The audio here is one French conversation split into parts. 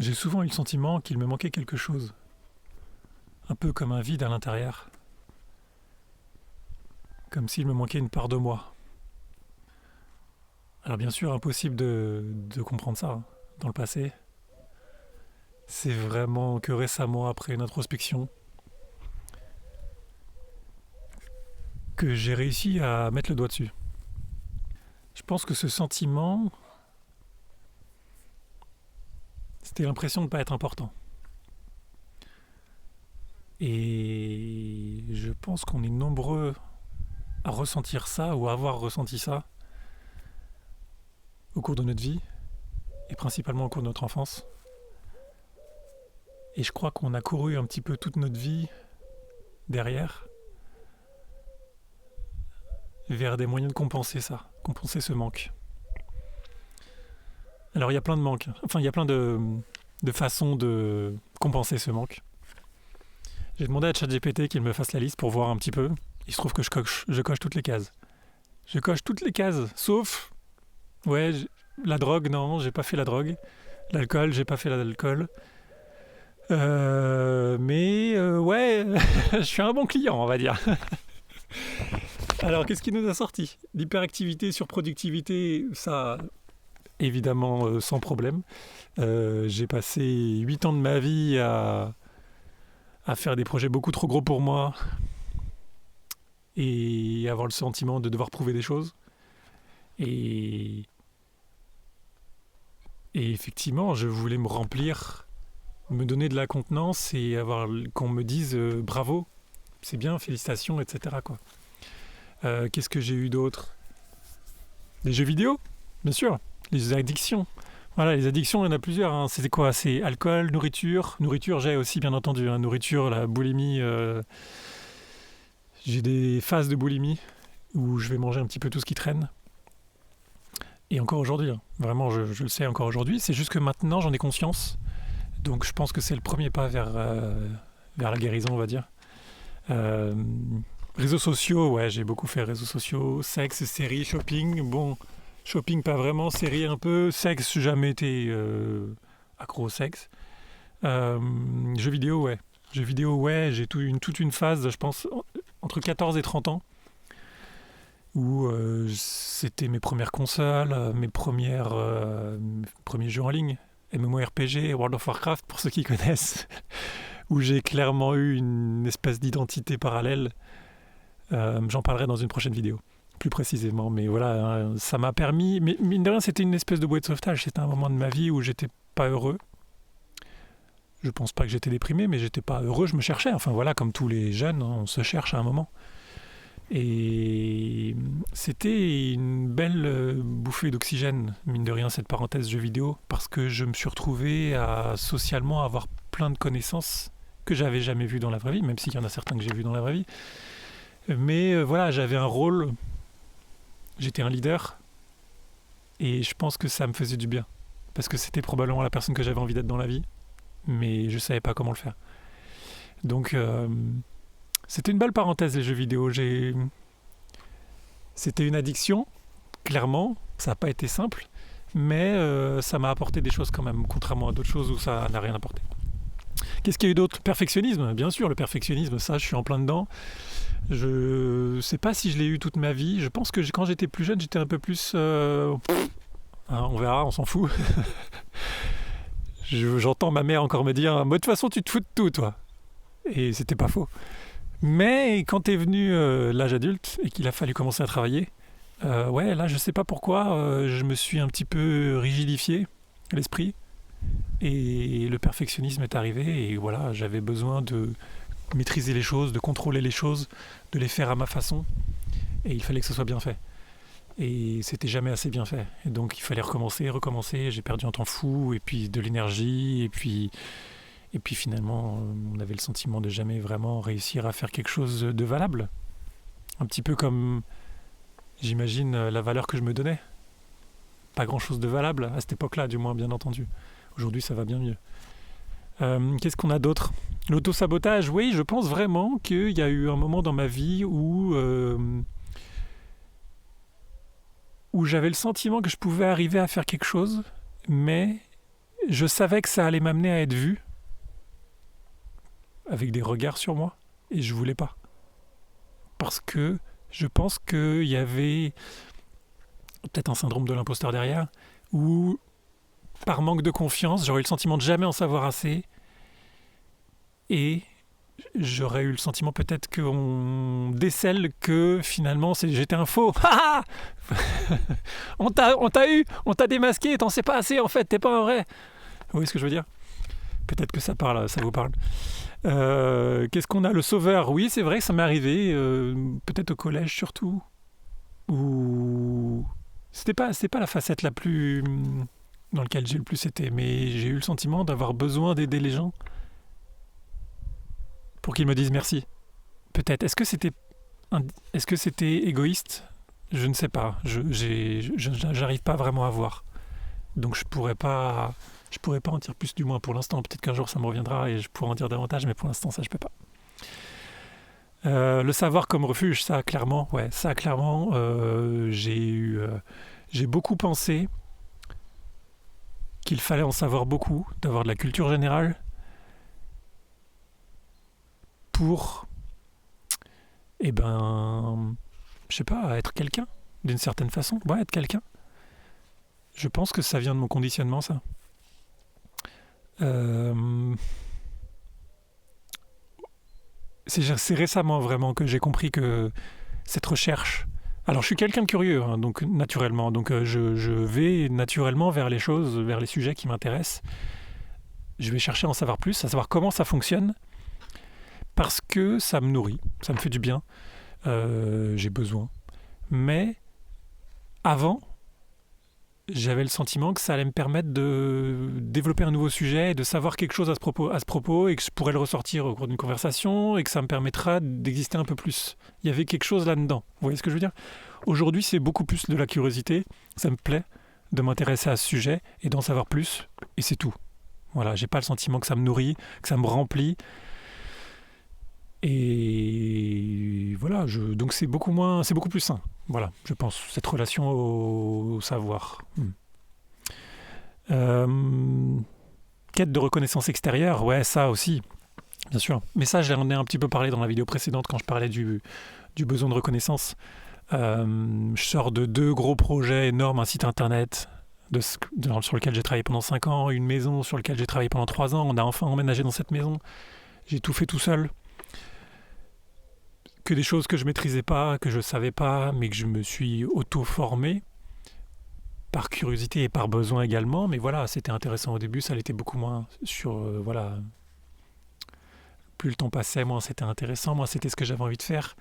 j'ai souvent eu le sentiment qu'il me manquait quelque chose, un peu comme un vide à l'intérieur, comme s'il me manquait une part de moi. Alors bien sûr, impossible de comprendre ça dans le passé. C'est vraiment que récemment, après une introspection, que j'ai réussi à mettre le doigt dessus. Je pense que ce sentiment, c'était l'impression de ne pas être important. Et je pense qu'on est nombreux à ressentir ça ou à avoir ressenti ça au cours de notre vie et principalement au cours de notre enfance. Et je crois qu'on a couru un petit peu toute notre vie derrière vers des moyens de compenser ça, compenser ce manque. Alors il y a plein de manques, enfin il y a plein de façons de compenser ce manque. J'ai demandé à ChatGPT qu'il me fasse la liste pour voir un petit peu. Il se trouve que je coche toutes les cases. Je coche toutes les cases, sauf, la drogue, non, j'ai pas fait la drogue. L'alcool, j'ai pas fait l'alcool. Ouais, je suis un bon client, on va dire. Alors, qu'est-ce qui nous a sorti? L'hyperactivité, surproductivité, ça, évidemment, sans problème. J'ai passé 8 ans de ma vie à faire des projets beaucoup trop gros pour moi et avoir le sentiment de devoir prouver des choses. Et effectivement, je voulais me remplir, me donner de la contenance et qu'on me dise bravo, c'est bien, félicitations, etc. quoi. Qu'est-ce que j'ai eu d'autre? Les jeux vidéo, bien sûr. Les addictions. Voilà, les addictions, il y en a plusieurs. Hein. C'était quoi? C'est alcool, nourriture. Nourriture, j'ai aussi, bien entendu. Hein. Nourriture, la boulimie. J'ai des phases de boulimie où je vais manger un petit peu tout ce qui traîne. Et encore aujourd'hui, hein. Vraiment, je le sais encore aujourd'hui. C'est juste que maintenant, j'en ai conscience. Donc, je pense que c'est le premier pas vers la guérison, on va dire. Réseaux sociaux, ouais, j'ai beaucoup fait réseaux sociaux, sexe, séries, shopping. Bon, shopping pas vraiment, séries un peu, sexe, jamais été accro au sexe. Jeux vidéo, ouais. Jeux vidéo, ouais, j'ai toute une phase, je pense, entre 14 et 30 ans, où c'était mes premières consoles, mes premiers jeux en ligne, MMORPG, World of Warcraft, pour ceux qui connaissent, où j'ai clairement eu une espèce d'identité parallèle. J'en parlerai dans une prochaine vidéo, plus précisément. Mais voilà, hein, ça m'a permis... Mais mine de rien, c'était une espèce de bouée de sauvetage. C'était un moment de ma vie où j'étais pas heureux. Je pense pas que j'étais déprimé, mais j'étais pas heureux. Je me cherchais. Enfin voilà, comme tous les jeunes, hein, on se cherche à un moment. Et c'était une belle bouffée d'oxygène, mine de rien, cette parenthèse jeux vidéo, parce que je me suis retrouvé à socialement avoir plein de connaissances que j'avais jamais vues dans la vraie vie, même s'il y en a certains que j'ai vus dans la vraie vie. Mais voilà, j'avais un rôle, j'étais un leader, et je pense que ça me faisait du bien. Parce que c'était probablement la personne que j'avais envie d'être dans la vie, mais je savais pas comment le faire. Donc, c'était une belle parenthèse, les jeux vidéo. C'était une addiction, clairement, ça n'a pas été simple, mais ça m'a apporté des choses quand même, contrairement à d'autres choses où ça n'a rien apporté. Qu'est-ce qu'il y a eu d'autre? Perfectionnisme, bien sûr, le perfectionnisme, ça, je suis en plein dedans. Je sais pas si je l'ai eu toute ma vie. Je pense que quand j'étais plus jeune, j'étais un peu plus... hein, on verra, on s'en fout. J'entends ma mère encore me dire « de toute façon, tu te fous de tout, toi !» Et c'était pas faux. Mais quand est venu l'âge adulte et qu'il a fallu commencer à travailler, ouais, là, je sais pas pourquoi, je me suis un petit peu rigidifié l'esprit. Et le perfectionnisme est arrivé. Et voilà, j'avais besoin de maîtriser les choses, de contrôler les choses, de les faire à ma façon. Et il fallait que ce soit bien fait. Et c'était jamais assez bien fait. Et donc il fallait recommencer. J'ai perdu un temps fou, et puis de l'énergie, et puis finalement, on avait le sentiment de jamais vraiment réussir à faire quelque chose de valable. Un petit peu comme, j'imagine, la valeur que je me donnais. Pas grand-chose de valable, à cette époque-là, du moins, bien entendu. Aujourd'hui, ça va bien mieux. Qu'est-ce qu'on a d'autre? L'auto-sabotage, oui, je pense vraiment qu'il y a eu un moment dans ma vie où j'avais le sentiment que je pouvais arriver à faire quelque chose, mais je savais que ça allait m'amener à être vu, avec des regards sur moi, et je voulais pas. Parce que je pense qu'il y avait peut-être un syndrome de l'imposteur derrière, où par manque de confiance, j'aurais eu le sentiment de jamais en savoir assez, et j'aurais eu le sentiment peut-être qu'on décèle que finalement j'étais un faux. On t'a eu, on t'a démasqué, t'en sais pas assez en fait, t'es pas un vrai. Vous voyez ce que je veux dire? Peut-être que ça vous parle. Qu'est-ce qu'on a? Le sauveur, oui, c'est vrai que ça m'est arrivé, peut-être au collège surtout, où c'était pas la facette la plus dans laquelle j'ai le plus été, mais j'ai eu le sentiment d'avoir besoin d'aider les gens pour qu'ils me disent merci. Peut-être. Est-ce que c'était égoïste? Je ne sais pas. J'arrive pas vraiment à voir. Donc je pourrais pas en dire plus du moins pour l'instant. Peut-être qu'un jour ça me reviendra et je pourrai en dire davantage, mais pour l'instant ça je peux pas. Le savoir comme refuge, ça clairement, j'ai beaucoup pensé qu'il fallait en savoir beaucoup, d'avoir de la culture générale pour, je sais pas, être quelqu'un d'une certaine façon. Ouais, être quelqu'un. Je pense que ça vient de mon conditionnement, ça. C'est récemment vraiment que j'ai compris que cette recherche. Alors, je suis quelqu'un de curieux, hein, donc naturellement. Donc, je vais naturellement vers les choses, vers les sujets qui m'intéressent. Je vais chercher à en savoir plus, à savoir comment ça fonctionne, parce que ça me nourrit, ça me fait du bien. J'ai besoin. Mais avant, j'avais le sentiment que ça allait me permettre de développer un nouveau sujet et de savoir quelque chose à ce propos et que je pourrais le ressortir au cours d'une conversation et que ça me permettra d'exister un peu plus. Il y avait quelque chose là-dedans. Vous voyez ce que je veux dire? Aujourd'hui, c'est beaucoup plus de la curiosité. Ça me plaît de m'intéresser à ce sujet et d'en savoir plus. Et c'est tout. Voilà, j'ai pas le sentiment que ça me nourrit, que ça me remplit. Et voilà, donc c'est beaucoup plus sain. Voilà, je pense, cette relation au savoir. Quête de reconnaissance extérieure, ouais, ça aussi, bien sûr. Mais ça, j'en ai un petit peu parlé dans la vidéo précédente quand je parlais du besoin de reconnaissance. Je sors de 2 gros projets énormes, un site internet sur lequel j'ai travaillé pendant 5 ans, une maison sur laquelle j'ai travaillé pendant 3 ans. On a enfin emménagé dans cette maison. J'ai tout fait tout seul. Que des choses que je maîtrisais pas, que je savais pas, mais que je me suis auto-formé par curiosité et par besoin également. Mais voilà, c'était intéressant au début, ça l'était beaucoup moins sur voilà. Plus le temps passait, moins c'était intéressant, moins c'était ce que j'avais envie de faire.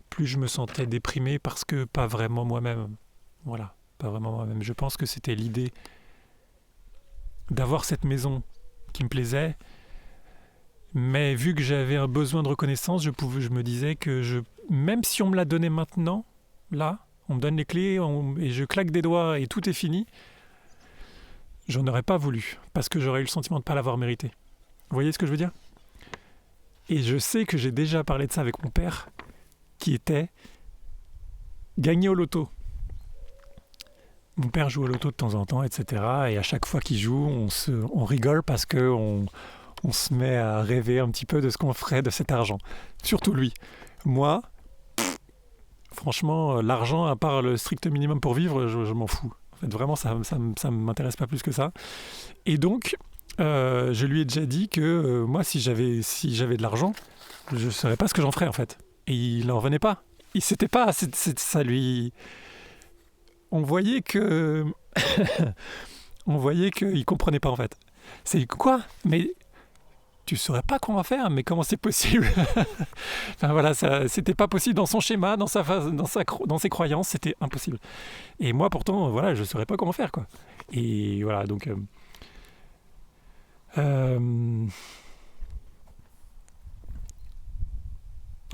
Plus je me sentais déprimé parce que pas vraiment moi-même. Voilà, pas vraiment moi-même. Je pense que c'était l'idée d'avoir cette maison qui me plaisait. Mais vu que j'avais un besoin de reconnaissance, je me disais que même si on me la donnait maintenant, là, on me donne les clés et je claque des doigts et tout est fini, j'en aurais pas voulu, parce que j'aurais eu le sentiment de ne pas l'avoir mérité. Vous voyez ce que je veux dire? Et je sais que j'ai déjà parlé de ça avec mon père, qui était gagné au loto. Mon père joue au loto de temps en temps, etc. Et à chaque fois qu'il joue, on rigole parce qu'on se met à rêver un petit peu de ce qu'on ferait de cet argent. Surtout lui. Moi, franchement, l'argent, à part le strict minimum pour vivre, je m'en fous. En fait, vraiment, ça m'intéresse pas plus que ça. Et donc, je lui ai déjà dit que moi, si j'avais de l'argent, je ne saurais pas ce que j'en ferais, en fait. Et il n'en revenait pas. Ça lui... On voyait que... on voyait qu'il comprenait pas, en fait. C'est quoi? Mais... tu saurais pas quoi en faire, mais comment c'est possible? Enfin voilà, c'était pas possible dans son schéma, dans ses croyances, c'était impossible. Et moi pourtant, voilà, je saurais pas comment faire, quoi. Et voilà, donc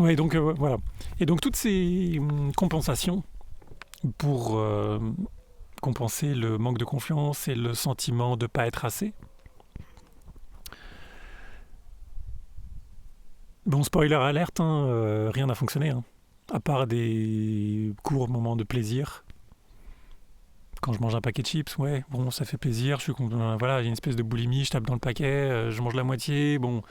ouais, donc voilà. Et donc toutes ces compensations pour compenser le manque de confiance et le sentiment de pas être assez. Bon, spoiler alerte, hein, rien n'a fonctionné, hein, à part des courts moments de plaisir. Quand je mange un paquet de chips, ouais, bon, ça fait plaisir. Voilà, j'ai une espèce de boulimie, je tape dans le paquet, je mange la moitié. Bon,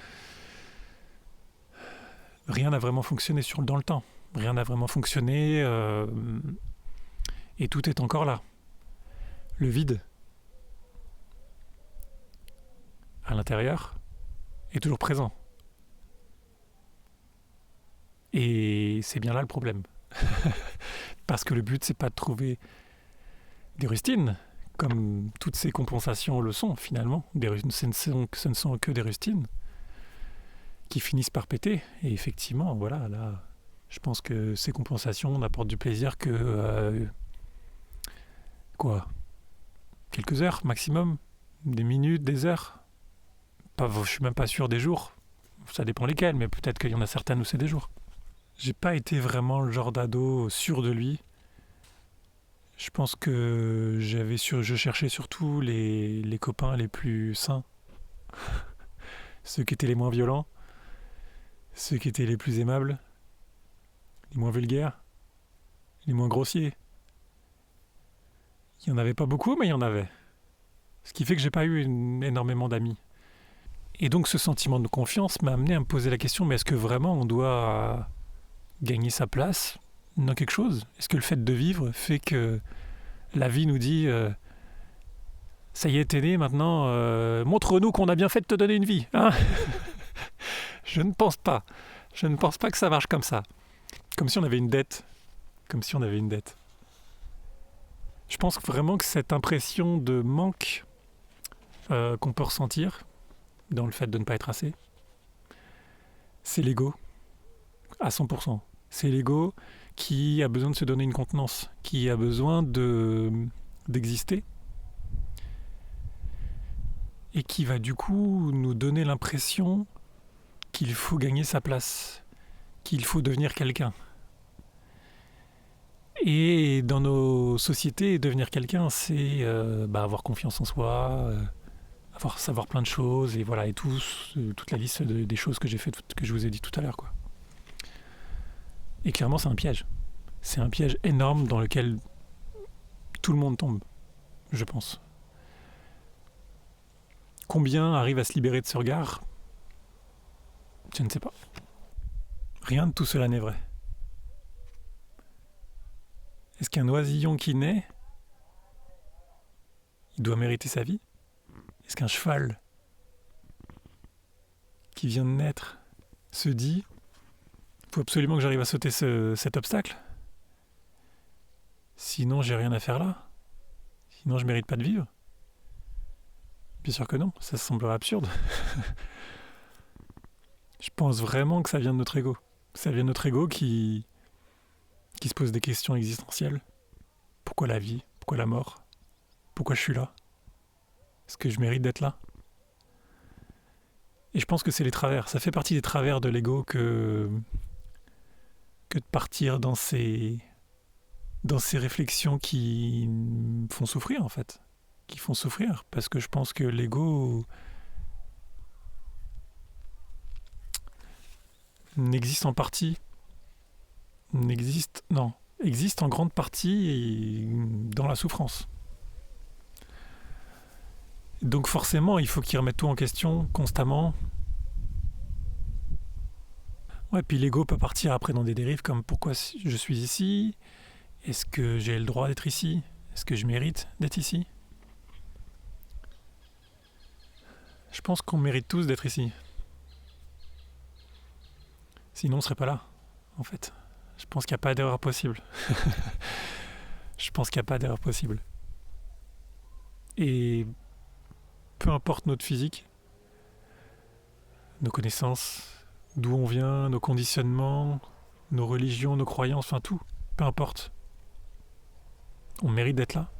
rien n'a vraiment fonctionné dans le temps. Rien n'a vraiment fonctionné et tout est encore là. Le vide à l'intérieur est toujours présent. Et c'est bien là le problème. Parce que le but, c'est pas de trouver des rustines, comme toutes ces compensations le sont finalement. Ce ne sont que des rustines qui finissent par péter. Et effectivement, voilà, là, je pense que ces compensations n'apportent du plaisir que quelques heures maximum, des minutes, des heures. Je suis même pas sûr des jours. Ça dépend lesquels, mais peut-être qu'il y en a certaines où c'est des jours. J'ai pas été vraiment le genre d'ado sûr de lui. Je pense que je cherchais surtout les copains les plus sains, ceux qui étaient les moins violents, ceux qui étaient les plus aimables, les moins vulgaires, les moins grossiers. Il n'y en avait pas beaucoup, mais il y en avait. Ce qui fait que j'ai pas eu énormément d'amis. Et donc ce sentiment de confiance m'a amené à me poser la question, mais est-ce que vraiment on doit gagner sa place dans quelque chose? Est-ce que le fait de vivre fait que la vie nous dit ça y est, t'es né, maintenant, montre-nous qu'on a bien fait de te donner une vie. Hein. Je ne pense pas. Je ne pense pas que ça marche comme ça. Comme si on avait une dette. Comme si on avait une dette. Je pense vraiment que cette impression de manque qu'on peut ressentir dans le fait de ne pas être assez, c'est l'ego, à 100%. C'est l'ego qui a besoin de se donner une contenance, qui a besoin d'exister, et qui va du coup nous donner l'impression qu'il faut gagner sa place, qu'il faut devenir quelqu'un. Et dans nos sociétés, devenir quelqu'un, c'est avoir confiance en soi, savoir plein de choses, et voilà, et toute la liste des choses que j'ai faites, que je vous ai dit tout à l'heure, quoi. Et clairement, c'est un piège. C'est un piège énorme dans lequel tout le monde tombe, je pense. Combien arrivent à se libérer de ce regard? Je ne sais pas. Rien de tout cela n'est vrai. Est-ce qu'un oisillon qui naît, il doit mériter sa vie? Est-ce qu'un cheval qui vient de naître se dit « il faut absolument que j'arrive à sauter cet obstacle, sinon j'ai rien à faire là, sinon je mérite pas de vivre ». Bien sûr que non, ça semblerait absurde. Je pense vraiment que ça vient de notre ego. Ça vient de notre ego qui se pose des questions existentielles. Pourquoi la vie? Pourquoi la mort? Pourquoi je suis là? Est-ce que je mérite d'être là? Et je pense que c'est les travers. Ça fait partie des travers de l'ego que de partir dans ces réflexions qui me font souffrir, en fait. Qui font souffrir. Parce que je pense que l'ego existe en grande partie dans la souffrance. Donc forcément, il faut qu'il remette tout en question constamment. Ouais, puis l'ego peut partir après dans des dérives comme pourquoi je suis ici? Est-ce que j'ai le droit d'être ici? Est-ce que je mérite d'être ici? Je pense qu'on mérite tous d'être ici. Sinon, on ne serait pas là, en fait. Je pense qu'il n'y a pas d'erreur possible. Je pense qu'il n'y a pas d'erreur possible. Et peu importe notre physique, nos connaissances, d'où on vient, nos conditionnements, nos religions, nos croyances, enfin tout, peu importe. On mérite d'être là.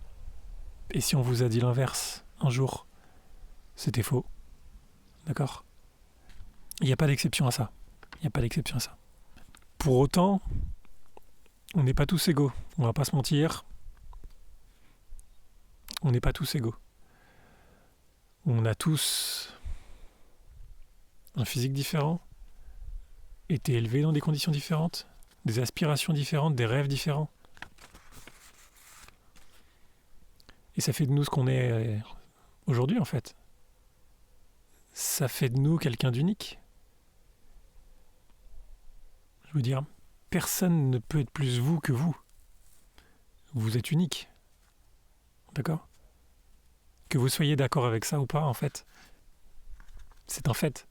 Et si on vous a dit l'inverse un jour, c'était faux. D'accord? Il n'y a pas d'exception à ça. Il n'y a pas d'exception à ça. Pour autant, on n'est pas tous égaux. On va pas se mentir. On n'est pas tous égaux. On a tous un physique différent, été élevés dans des conditions différentes, des aspirations différentes, des rêves différents. Et ça fait de nous ce qu'on est aujourd'hui, en fait. Ça fait de nous quelqu'un d'unique. Je veux dire, personne ne peut être plus vous que vous. Vous êtes unique. D'accord ? Que vous soyez d'accord avec ça ou pas, en fait, c'est un fait.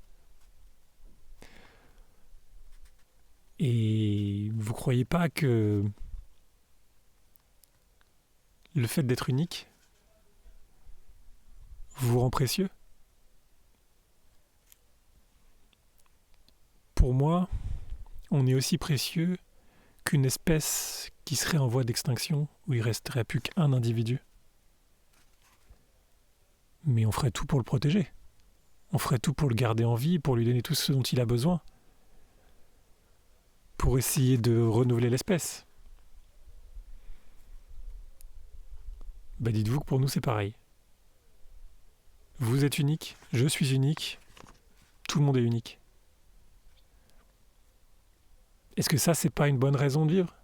Et vous croyez pas que le fait d'être unique vous rend précieux ? Pour moi, on est aussi précieux qu'une espèce qui serait en voie d'extinction, où il resterait plus qu'un individu. Mais on ferait tout pour le protéger. On ferait tout pour le garder en vie, pour lui donner tout ce dont il a besoin, pour essayer de renouveler l'espèce. Bah dites-vous que pour nous c'est pareil. Vous êtes unique, je suis unique, tout le monde est unique. Est-ce que ça, c'est pas une bonne raison de vivre ?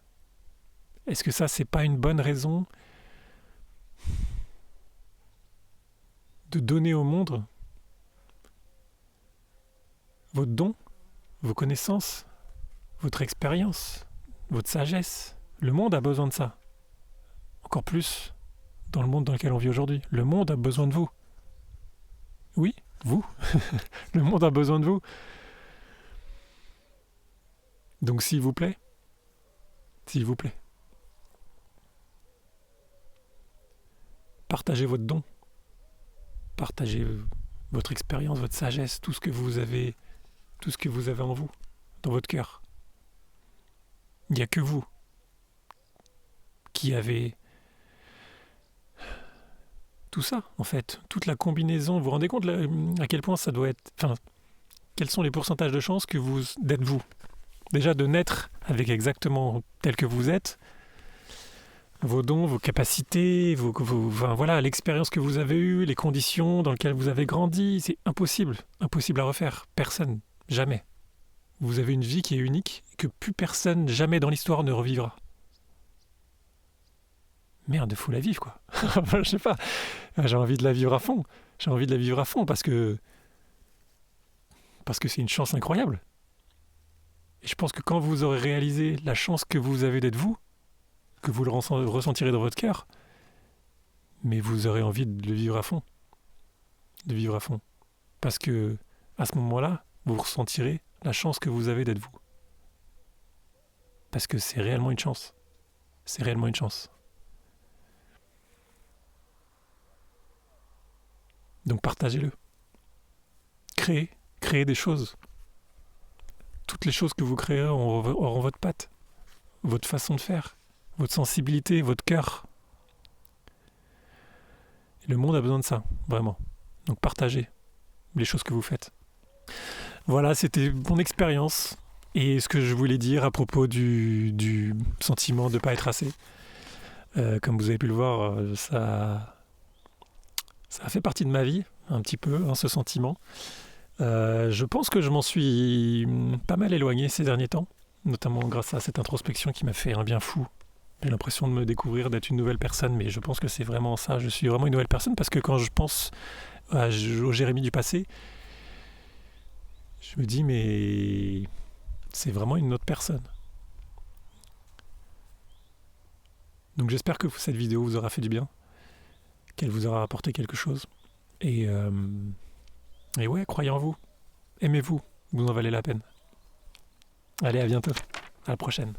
Est-ce que ça, c'est pas une bonne raison de donner au monde votre don, vos connaissances, votre expérience, votre sagesse ? Le monde a besoin de ça. Encore plus dans le monde dans lequel on vit aujourd'hui. Le monde a besoin de vous. Oui, vous. Le monde a besoin de vous. Donc s'il vous plaît, partagez votre don, partagez votre expérience, votre sagesse, tout ce que vous avez en vous, dans votre cœur. Il n'y a que vous qui avez tout ça, en fait, toute la combinaison. Vous vous rendez compte à quel point ça doit être... Enfin, quels sont les pourcentages de chances d'être vous ? Déjà de naître avec exactement tel que vous êtes, vos dons, vos capacités, voilà, l'expérience que vous avez eue, les conditions dans lesquelles vous avez grandi, c'est impossible à refaire. Personne, jamais. Vous avez une vie qui est unique, que plus personne jamais dans l'histoire ne revivra. Merde, faut la vivre, quoi. Je sais pas, j'ai envie de la vivre à fond. Parce que c'est une chance incroyable. Et je pense que quand vous aurez réalisé la chance que vous avez d'être vous, que vous le ressentirez dans votre cœur, mais vous aurez envie de le vivre à fond. De vivre à fond. Parce que, à ce moment-là, vous ressentirez la chance que vous avez d'être vous. Parce que c'est réellement une chance. C'est réellement une chance. Donc partagez-le. Créez des choses. Toutes les choses que vous créerez auront votre patte, votre façon de faire, votre sensibilité, votre cœur. Et le monde a besoin de ça, vraiment. Donc partagez les choses que vous faites. Voilà, c'était mon expérience et ce que je voulais dire à propos du sentiment de ne pas être assez. Comme vous avez pu le voir, ça a fait partie de ma vie, un petit peu, ce sentiment. Je pense que je m'en suis pas mal éloigné ces derniers temps, notamment grâce à cette introspection qui m'a fait un bien fou. J'ai l'impression de me découvrir, d'être une nouvelle personne, mais je pense que c'est vraiment ça. Je suis vraiment une nouvelle personne parce que quand je pense au Jérémy du passé, je me dis mais c'est vraiment une autre personne. Donc j'espère que cette vidéo vous aura fait du bien, qu'elle vous aura apporté quelque chose. Et ouais, croyez en vous. Aimez-vous. Vous en valez la peine. Allez, à bientôt. À la prochaine.